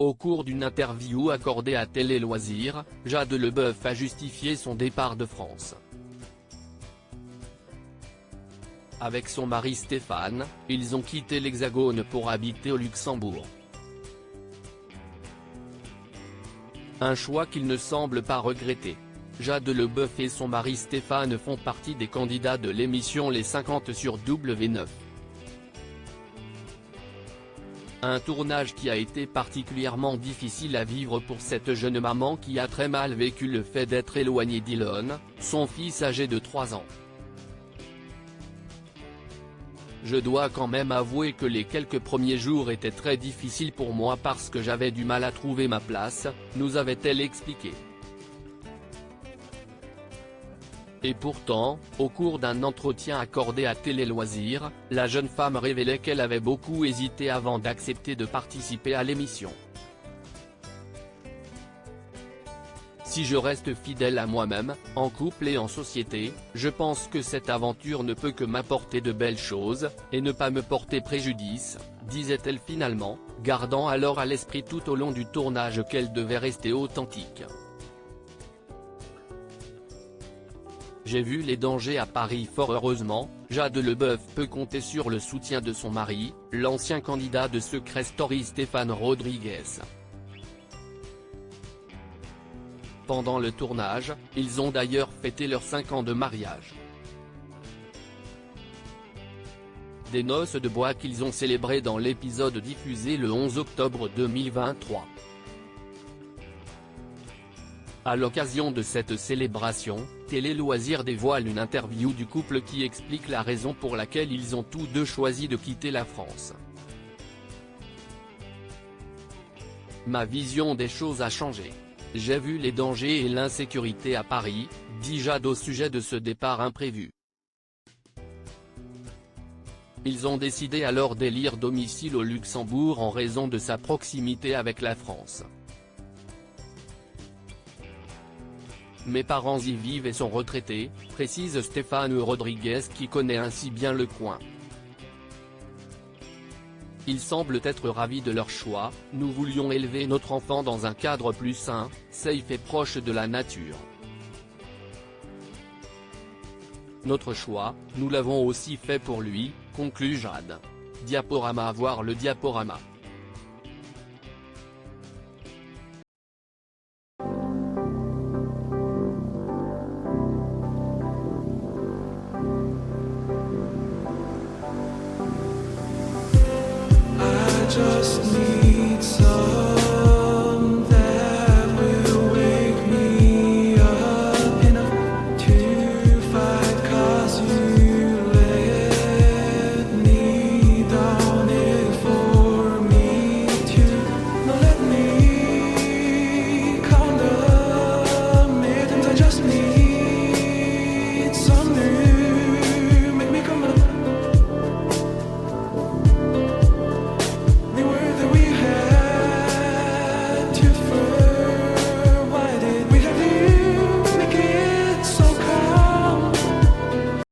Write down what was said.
Au cours d'une interview accordée à Télé Loisirs, Jade Leboeuf a justifié son départ de France. Avec son mari Stéphane, ils ont quitté l'Hexagone pour habiter au Luxembourg. Un choix qu'ils ne semblent pas regretter. Jade Leboeuf et son mari Stéphane font partie des candidats de l'émission Les 50 sur W9. Un tournage qui a été particulièrement difficile à vivre pour cette jeune maman qui a très mal vécu le fait d'être éloignée d'Elon, son fils âgé de 3 ans. Je dois quand même avouer que les quelques premiers jours étaient très difficiles pour moi parce que j'avais du mal à trouver ma place, nous avait-elle expliqué. Et pourtant, au cours d'un entretien accordé à Télé Loisirs, la jeune femme révélait qu'elle avait beaucoup hésité avant d'accepter de participer à l'émission. Si je reste fidèle à moi-même, en couple et en société, je pense que cette aventure ne peut que m'apporter de belles choses, et ne pas me porter préjudice, disait-elle finalement, gardant alors à l'esprit tout au long du tournage qu'elle devait rester authentique. J'ai vu les dangers à Paris. Fort heureusement, Jade Leboeuf peut compter sur le soutien de son mari, l'ancien candidat de Secret Story Stéphane Rodriguez. Pendant le tournage, ils ont d'ailleurs fêté leurs 5 ans de mariage. Des noces de bois qu'ils ont célébrées dans l'épisode diffusé le 11 octobre 2023. À l'occasion de cette célébration, Télé Loisirs dévoile une interview du couple qui explique la raison pour laquelle ils ont tous deux choisi de quitter la France. Ma vision des choses a changé. J'ai vu les dangers et l'insécurité à Paris, dit Jade au sujet de ce départ imprévu. Ils ont décidé alors d'élire domicile au Luxembourg en raison de sa proximité avec la France. Mes parents y vivent et sont retraités, précise Stéphane Rodriguez qui connaît ainsi bien le coin. Ils semblent être ravis de leur choix, nous voulions élever notre enfant dans un cadre plus sain, safe et proche de la nature. Notre choix, nous l'avons aussi fait pour lui, conclut Jade. Diaporama à voir le diaporama. Just need